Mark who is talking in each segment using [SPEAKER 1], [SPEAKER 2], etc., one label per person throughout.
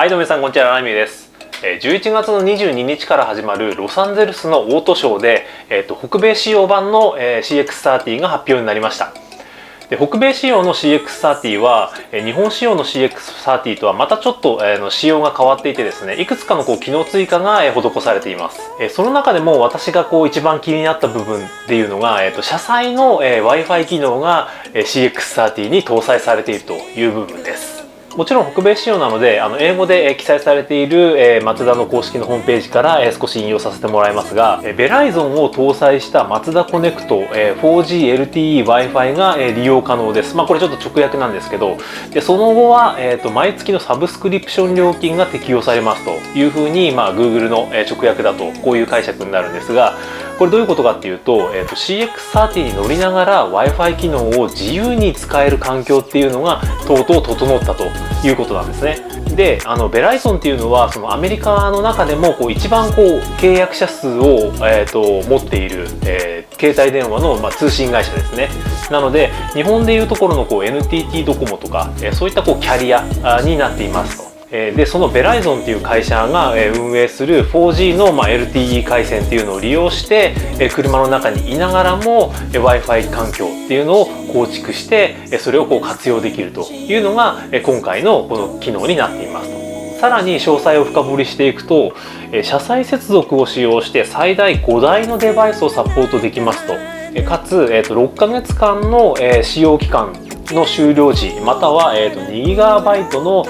[SPEAKER 1] はい、どうも皆さん、こんにちは。ライミーです。11月の22日から始まるロサンゼルスのオートショーで、北米仕様版の CX30 が発表になりました。で、北米仕様の CX30 は日本仕様の CX30 とはまたちょっと仕様が変わっていてですね、いくつかの機能追加が施されています。その中でも私が一番気になった部分っていうのが、車載の Wi-Fi 機能が CX30 に搭載されているという部分です。もちろん北米仕様なので英語で記載されているマツダの公式のホームページから少し引用させてもらいますが、ベライゾンを搭載したマツダコネクト 4G LTE Wi-Fi が利用可能です。これちょっと直訳なんですけど、でその後は毎月のサブスクリプション料金が適用されますというふうにGoogle の直訳だとこういう解釈になるんですが、これどういうことかっていうと、CX30 に乗りながら Wi-Fi 機能を自由に使える環境っていうのがとうとう整ったということなんですね。で、ベライゾンっていうのはそのアメリカの中でも一番契約者数を、持っている、携帯電話の、通信会社ですね。なので日本でいうところのNTT ドコモとか、そういったキャリアになっていますと。でそのベライゾンっていう会社が運営する 4G のLTE 回線っていうのを利用して車の中にいながらも Wi-Fi 環境っていうのを構築してそれを活用できるというのが今回のこの機能になっていますと。さらに詳細を深掘りしていくと、車載接続を使用して最大5台のデバイスをサポートできますと。かつ6ヶ月間の使用期間の終了時または 2GB の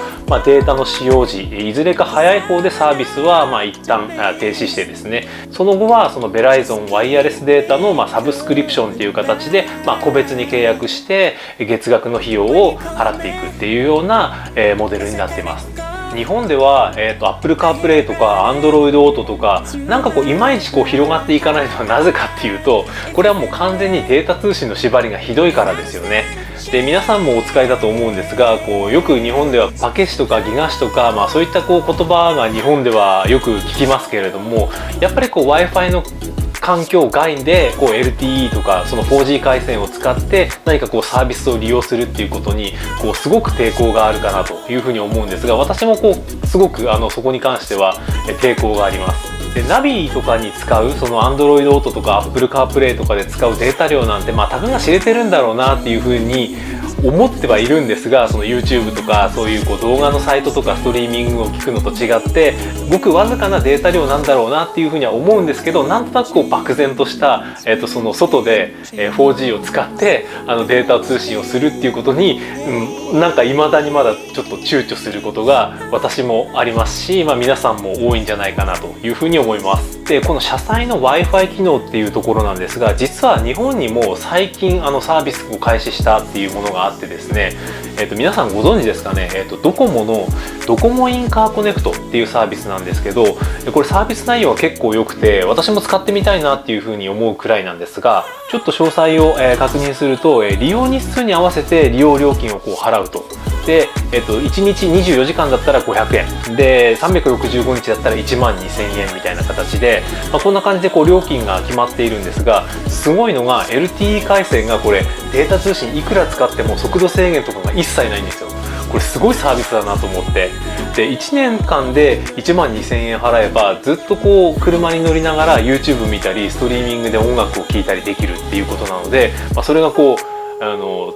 [SPEAKER 1] データの使用時いずれか早い方でサービスは一旦停止してですね、その後はそのベライゾンワイヤレスデータのサブスクリプションっていう形で個別に契約して月額の費用を払っていくっていうようなモデルになっています。日本では、Apple CarPlay とか Android Auto とかいまいち広がっていかないのはなぜかっていうと、これはもう完全にデータ通信の縛りがひどいからですよね。で皆さんもお使いだと思うんですが、よく日本ではパケ紙とかギガ紙とか、そういった言葉が日本ではよく聞きますけれども、やっぱりWi-Fi の環境外でLTE とかその 4G 回線を使って何かサービスを利用するっていうことにすごく抵抗があるかなというふうに思うんですが、私もすごくそこに関しては抵抗があります。でナビとかに使うその Android Auto とか Apple CarPlay とかで使うデータ量なんてたかが知れてるんだろうなっていうふうに思ってはいるんですが、その YouTube とかそういう動画のサイトとかストリーミングを聞くのと違ってごくわずかなデータ量なんだろうなっていうふうには思うんですけど、なんとなく漠然とした、その外で 4G を使ってデータ通信をするっていうことに、未だにまだちょっと躊躇することが私もありますし、皆さんも多いんじゃないかなというふうに思います。でこの車載の Wi-Fi 機能っていうところなんですが、実は日本にも最近サービスを開始したっていうものがあってですね、皆さんご存知ですかね、ドコモのドコモインカーコネクトっていうサービスなんですけど、これサービス内容は結構良くて私も使ってみたいなっていうふうに思うくらいなんですが、ちょっと詳細を確認すると利用日数に合わせて利用料金を払うと。で、1日24時間だったら500円で365日だったら1万2000円みたいな形で、こんな感じで料金が決まっているんですが、すごいのが LTE 回線がデータ通信いくら使っても速度制限とかが一切ないんですよ。これすごいサービスだなと思って、で1年間で1万2000円払えばずっと車に乗りながら YouTube 見たりストリーミングで音楽を聴いたりできるっていうことなので、それが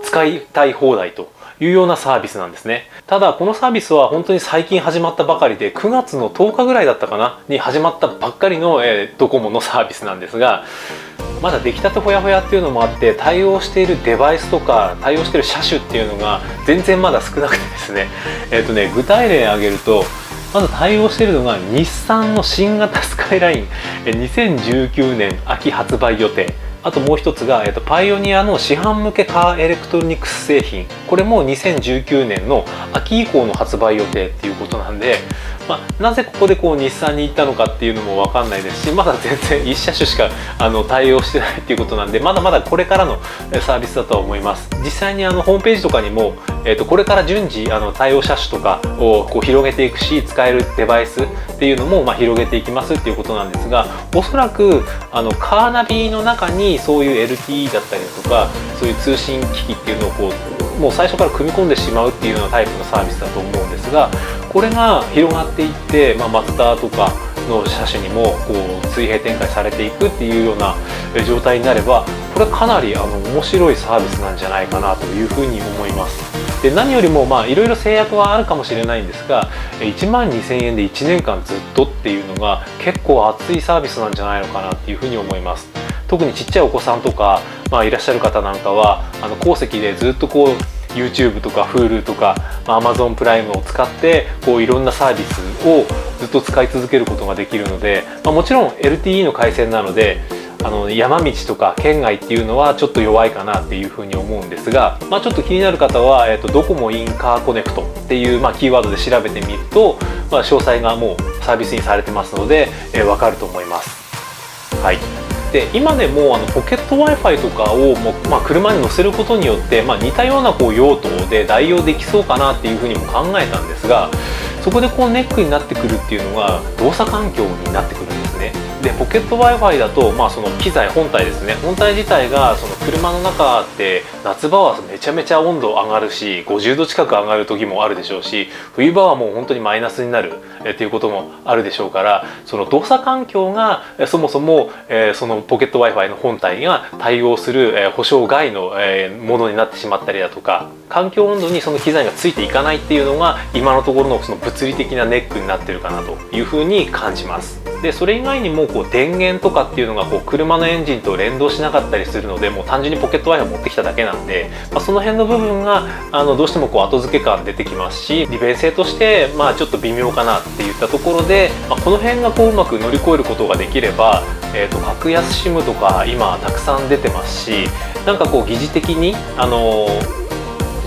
[SPEAKER 1] 使いたい放題というようなサービスなんですね。ただこのサービスは本当に最近始まったばかりで9月の10日ぐらいだったかなに始まったばっかりのドコモのサービスなんですが、まだ出来たてほやほやっていうのもあって対応しているデバイスとか対応している車種っていうのが全然まだ少なくてですね、具体例挙げると、まず対応しているのが日産の新型スカイライン2019年秋発売予定、あともう一つが、パイオニアの市販向けカーエレクトロニクス製品、これも2019年の秋以降の発売予定っていうことなんで、なぜここで日産に行ったのかっていうのも分かんないですし、まだ全然1車種しか対応してないっていうことなんで、まだまだこれからのサービスだとは思います。実際にホームページとかにも、これから順次対応車種とかを広げていくし、使えるデバイスっていうのも広げていきますっていうことなんですが、おそらくカーナビの中にそういう LTE だったりとかそういう通信機器っていうのをもう最初から組み込んでしまうっていうようなタイプのサービスだと思うんですが、これが広がっていって、マツダとかの車種にもこう水平展開されていくっていうような状態になれば、これかなり面白いサービスなんじゃないかなというふうに思います。で何よりもいろいろ制約はあるかもしれないんですが、12,000円で1年間ずっとっていうのが結構熱いサービスなんじゃないのかなっていうふうに思います。特にちっちゃいお子さんとか、いらっしゃる方なんかは後席でずっとこう YouTube とか Hulu とか Amazon プライムを使ってこういろんなサービスをずっと使い続けることができるので、もちろん LTE の回線なので山道とか県外っていうのはちょっと弱いかなっていうふうに思うんですが、ちょっと気になる方は、ドコモインカーコネクトっていう、キーワードで調べてみると、詳細がもうサービスにされてますので、わかると思います。はい。で今でもポケット Wi-Fi とかを車に載せることによって、似たようなこう用途で代用できそうかなっていうふうにも考えたんですが、そこでこうネックになってくるっていうのが動作環境になってくるんですね。でポケット Wi-Fi だと、その機材本体ですね、本体自体がその車の中って夏場はめちゃめちゃ温度上がるし、50度近く上がる時もあるでしょうし、冬場はもう本当にマイナスになるっていうこともあるでしょうから、その動作環境がそもそもそのポケット Wi-Fi の本体が対応する保証外のものになってしまったりだとか、環境温度にその機材がついていかないっていうのが今のところのその物理的なネックになってるかなというふうに感じます。でそれ以外にもこう電源とかっていうのがこう車のエンジンと連動しなかったりするので、もう単純にポケット Wi-Fi 持ってきただけなんで、その辺の部分がどうしてもこう後付け感出てきますし、利便性としてちょっと微妙かなっていったところで、この辺がこううまく乗り越えることができれば、格安 SIM とか今たくさん出てますし、なんかこう疑似的に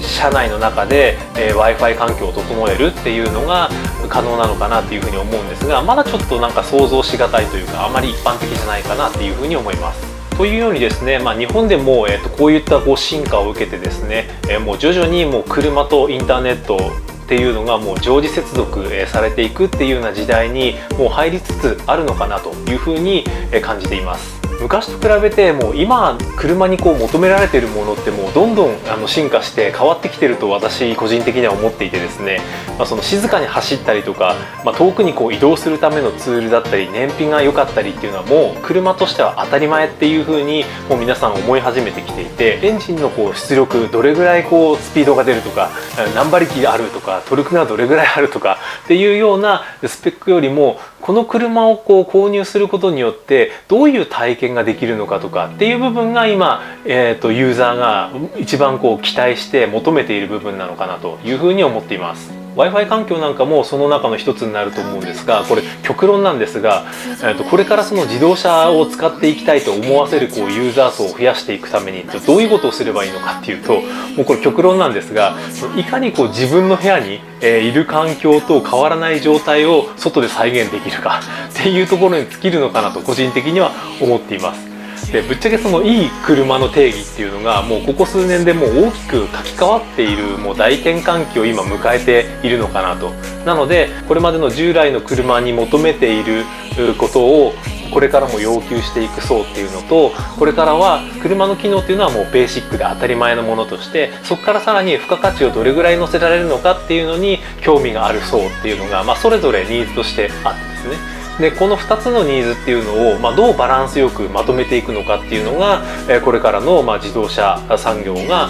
[SPEAKER 1] 車内の中で、Wi-Fi 環境を整えるっていうのが可能なのかなっていうふうに思うんですが、まだちょっとなんか想像しがたいというか、あまり一般的じゃないかなっていうふうに思います。というようにですね、日本でも、こういったこう進化を受けてですね、もう徐々にもう車とインターネットっていうのがもう常時接続されていくっていうような時代にもう入りつつあるのかなというふうに感じています。昔と比べてもう今車にこう求められているものってもうどんどん進化して変わってきてると私個人的には思っていてですね、その静かに走ったりとか、遠くにこう移動するためのツールだったり燃費が良かったりっていうのはもう車としては当たり前っていう風にもう皆さん思い始めてきていて、エンジンのこう出力どれぐらいこうスピードが出るとか何馬力あるとかトルクがどれぐらいあるとかっていうようなスペックよりも、この車をこう購入することによってどういう体験ができるのかとかっていう部分が今、ユーザーが一番こう期待して求めている部分なのかなというふうに思っています。Wi-Fi 環境なんかもその中の一つになると思うんですが、これ極論なんですが、これからその自動車を使っていきたいと思わせるこうユーザー層を増やしていくためにどういうことをすればいいのかっていうと、もうこれ極論なんですが、いかにこう自分の部屋にいる環境と変わらない状態を外で再現できるかっていうところに尽きるのかなと個人的には思っています。でぶっちゃけそのいい車の定義っていうのがもうここ数年でもう大きく書き換わっているもう大転換期を今迎えているのかなと。なのでこれまでの従来の車に求めていることをこれからも要求していく層っていうのと、これからは車の機能っていうのはもうベーシックで当たり前のものとして、そこからさらに付加価値をどれぐらい乗せられるのかっていうのに興味がある層っていうのが、それぞれニーズとしてあってですね。でこの2つのニーズっていうのを、どうバランスよくまとめていくのかっていうのが、これからの、自動車産業が、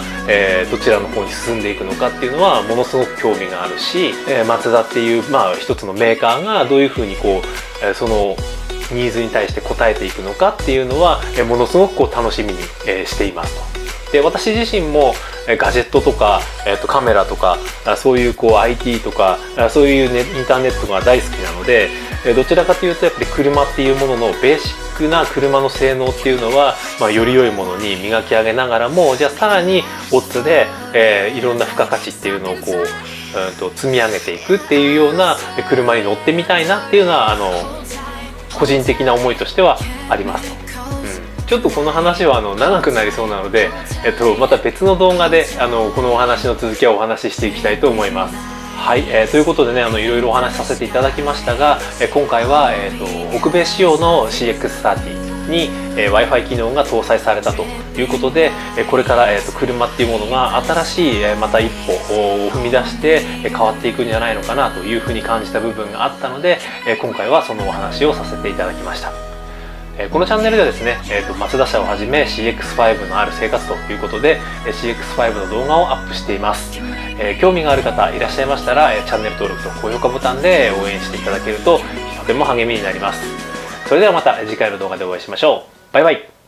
[SPEAKER 1] どちらの方に進んでいくのかっていうのはものすごく興味があるし、マツダっていう、一つのメーカーがどういうふうにこう、そのニーズに対して応えていくのかっていうのは、ものすごくこう楽しみに、していますと。で私自身もガジェットとか、カメラとかそういうこう IT とかそういう、インターネットが大好きなので、どちらかというとやっぱり車っていうもののベーシックな車の性能っていうのは、より良いものに磨き上げながらも、じゃあさらにオッズで、いろんな付加価値っていうのをこう、積み上げていくっていうような車に乗ってみたいなっていうのは個人的な思いとしてはありますと。ちょっとこの話は長くなりそうなので、また別の動画でこのお話の続きはお話ししていきたいと思います。はい、ということでね、いろいろお話しさせていただきましたが、今回は、北米仕様の CX30 に Wi-Fi 機能が搭載されたということで、これから車っていうものが新しいまた一歩を踏み出して変わっていくんじゃないのかなというふうに感じた部分があったので、今回はそのお話をさせていただきました。このチャンネルではですね、マツダ車をはじめ CX5 のある生活ということで CX5 の動画をアップしています。興味がある方いらっしゃいましたらチャンネル登録と高評価ボタンで応援していただけるととても励みになります。それではまた次回の動画でお会いしましょう。バイバイ。